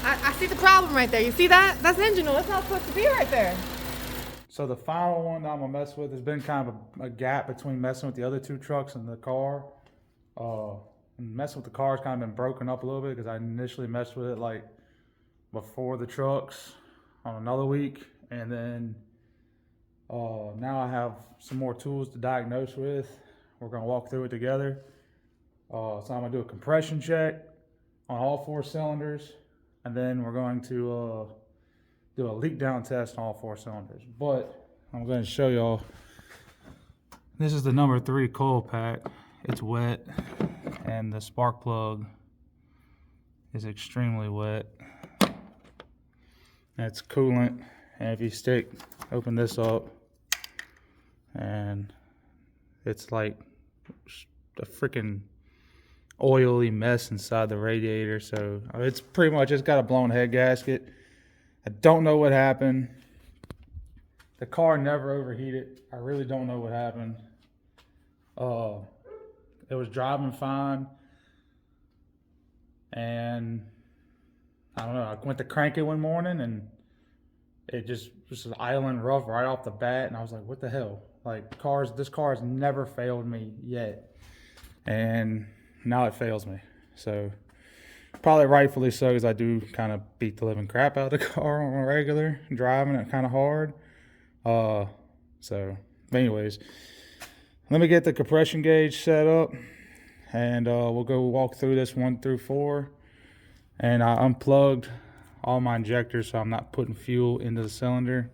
I see the problem right there. You see that? That's engine oil. That's not supposed to be right there. So the final one that I'm gonna mess with has been kind of a gap between messing with the other two trucks and the car. And messing with the car has kind of been broken up a little bit because I initially messed with it like before the trucks on another week, and then now I have some more tools to diagnose with. We're gonna walk through it together. So I'm gonna do a compression check on all 4 cylinders, and then we're going to do a leak down test on all 4 cylinders. But I'm going to show y'all. This is the number 3 coil pack. It's wet, and the spark plug is extremely wet. That's coolant, and if you open this up, and it's like a freaking oily mess inside the radiator. So it's pretty much, it's got a blown head gasket. I don't know what happened. The car never overheated. I really don't know what happened. It was driving fine, and I don't know, I went to crank it one morning and it just was idling rough right off the bat, and I was like, what the hell? Like, this car has never failed me yet, and now it fails me. So probably rightfully so, because I do kind of beat the living crap out of the car on a regular, driving it kind of hard. So anyways, let me get the compression gauge set up, and we'll go walk through this 1 through 4. And I unplugged all my injectors so I'm not putting fuel into the cylinder.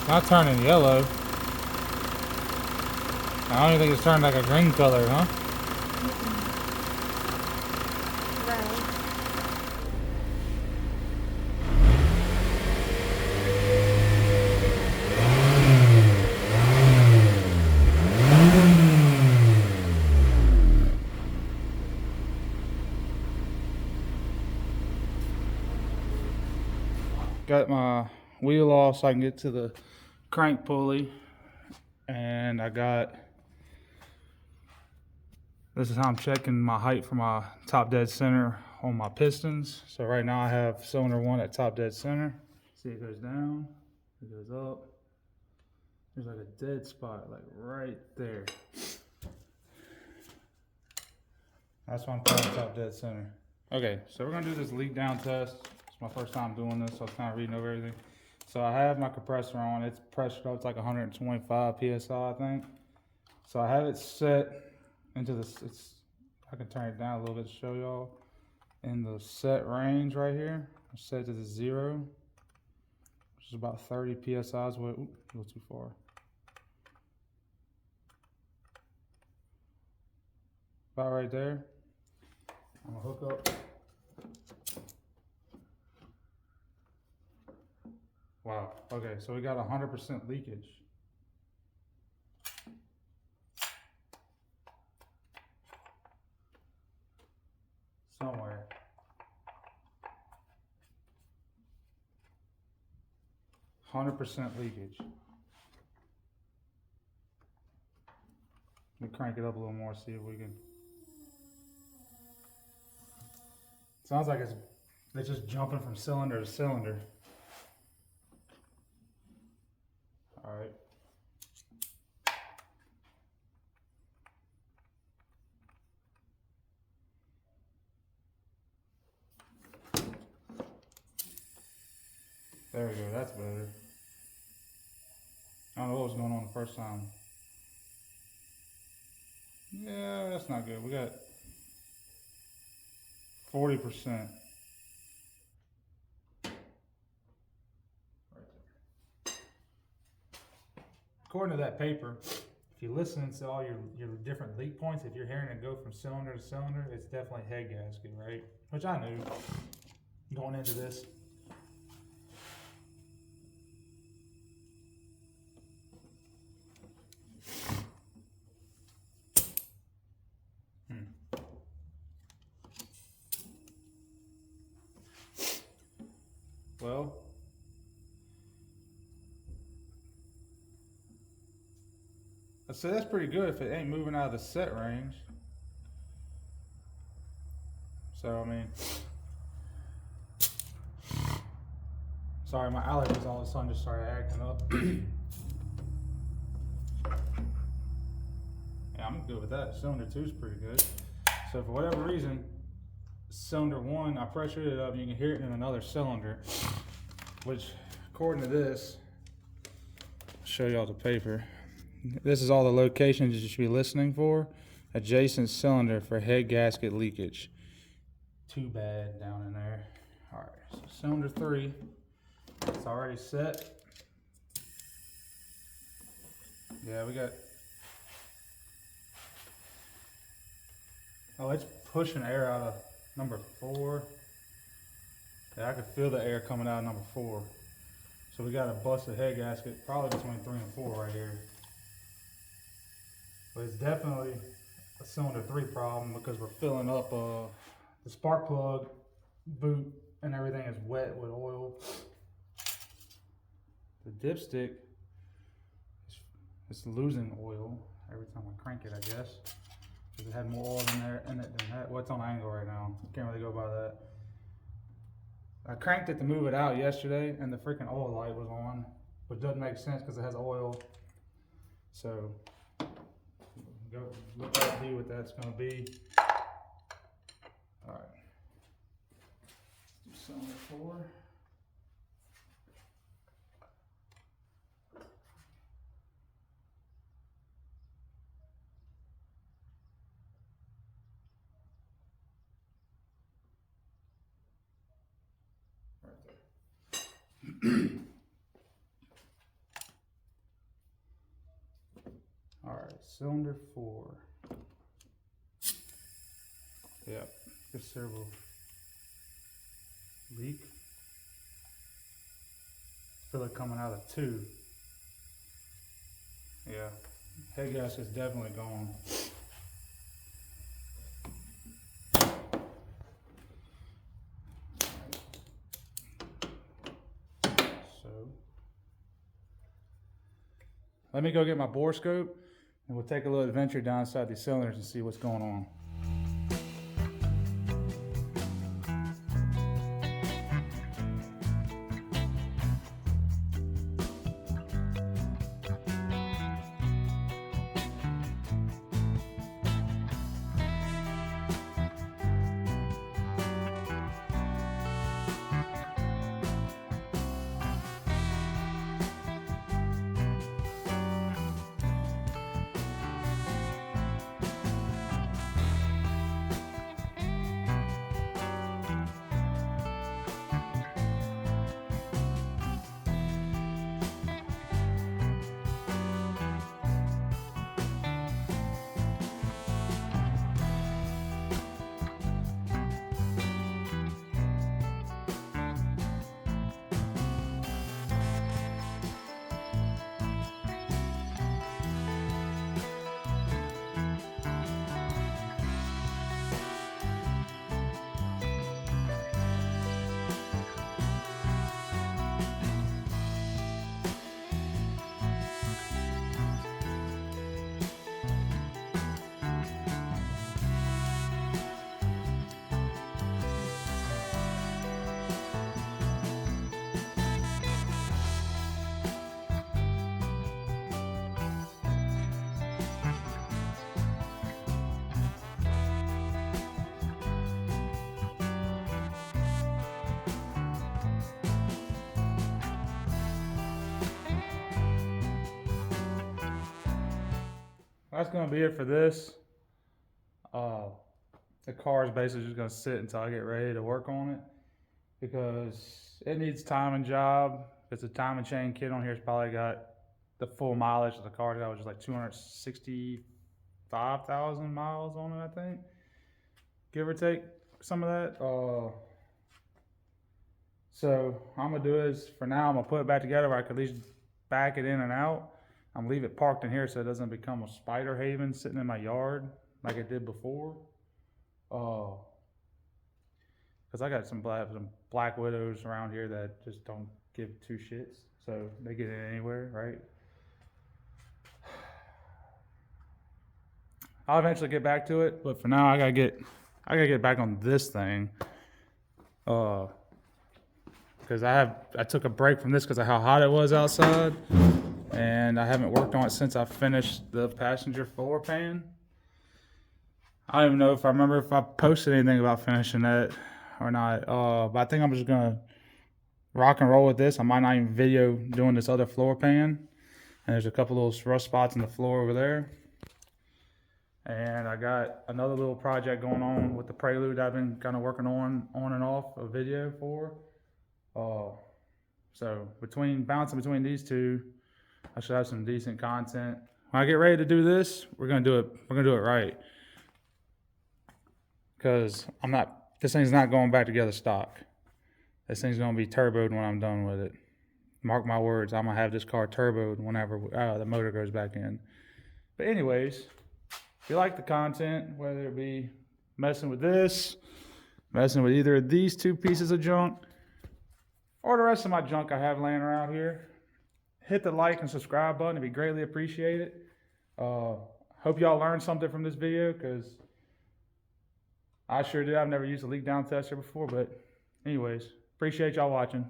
Not turning yellow. I don't even think it's turned like a green color, huh? Got my wheel off so I can get to the crank pulley, and this is how I'm checking my height for my top dead center on my pistons. So right now I have cylinder 1 at top dead center. See, it goes down, it goes up. There's like a dead spot, like right there. That's why I'm calling top dead center. Okay, so we're gonna do this leak down test. It's my first time doing this, so I was kind of reading over everything. So I have my compressor on. It's pressured up. It's like 125 PSI, I think. So I have it set into this. I can turn it down a little bit to show y'all. In the set range right here, I set it to the 0, which is about 30 PSIs. Wait, oops, a little too far. About right there. I'm gonna hook up. Wow, okay, so we got 100% leakage. Somewhere. %100% leakage. Let me crank it up a little more, see if we can. Sounds like it's just jumping from cylinder to cylinder. All right. There we go, that's better. I don't know what was going on the first time. That's not good. We got 40%. According to that paper, if you listen to all your different leak points, if you're hearing it go from cylinder to cylinder, it's definitely head gasket, right? Which I knew going into this. Well, I'd say that's pretty good if it ain't moving out of the set range. So, I mean, sorry, my allergies all of a sudden just started acting up. Yeah, I'm good with that. Cylinder 2 is pretty good. So for whatever reason, cylinder 1, I pressured it up and you can hear it in another cylinder, which according to this, I'll show y'all the paper. This is all the locations you should be listening for. Adjacent cylinder for head gasket leakage. Too bad down in there. All right, so cylinder 3, it's already set. Yeah, we got, oh, it's pushing air out of number 4. Yeah, I could feel the air coming out of number 4. So we got a busted head gasket, probably between 3 and 4 right here. But it's definitely a cylinder 3 problem because we're filling up the spark plug boot and everything is wet with oil. The dipstick is losing oil every time I crank it, I guess. Because it had more oil in there in it than that. Well, it's on angle right now. Can't really go by that. I cranked it to move it out yesterday and the freaking oil light was on, but it doesn't make sense because it has oil. So go look at see what that's going to be. All right. Let's do cylinder 4. All right, cylinder 4. Yep, considerable leak. Feel it coming out of 2. Yeah, head gasket's definitely gone. So, let me go get my bore scope and we'll take a little adventure down inside these cylinders and see what's going on. That's going to be it for this. The car is basically just gonna sit until I get ready to work on it because it needs time and job. Because the time and chain kit on here has probably got the full mileage of the car that was just like 265,000 miles on it, I think, give or take some of that. So I'm gonna do is for now I'm gonna put it back together where I can at least back it in and out. I'm gonna leave it parked in here so it doesn't become a spider haven sitting in my yard like it did before. Because I got some black widows around here that just don't give two shits, so they get in anywhere, right? I'll eventually get back to it, but for now I gotta get back on this thing. Because I took a break from this because of how hot it was outside, and I haven't worked on it since I finished the passenger floor pan. I don't even know if I remember if I posted anything about finishing that or not. But I think I'm just gonna rock and roll with this. I might not even video doing this other floor pan. And there's a couple little rust spots in the floor over there. And I got another little project going on with the Prelude I've been kind of working on and off a video for. So bouncing between these two, I should have some decent content. When I get ready to do this, we're gonna do it right. Because this thing's not going back together stock. This thing's gonna be turboed when I'm done with it. Mark my words, I'm gonna have this car turboed whenever the motor goes back in. But anyways, if you like the content, whether it be messing with this, messing with either of these two pieces of junk, or the rest of my junk I have laying around here, hit the like and subscribe button. It'd be greatly appreciated. Hope y'all learned something from this video, because I sure did. I've never used a leak down tester before, but anyways, appreciate y'all watching.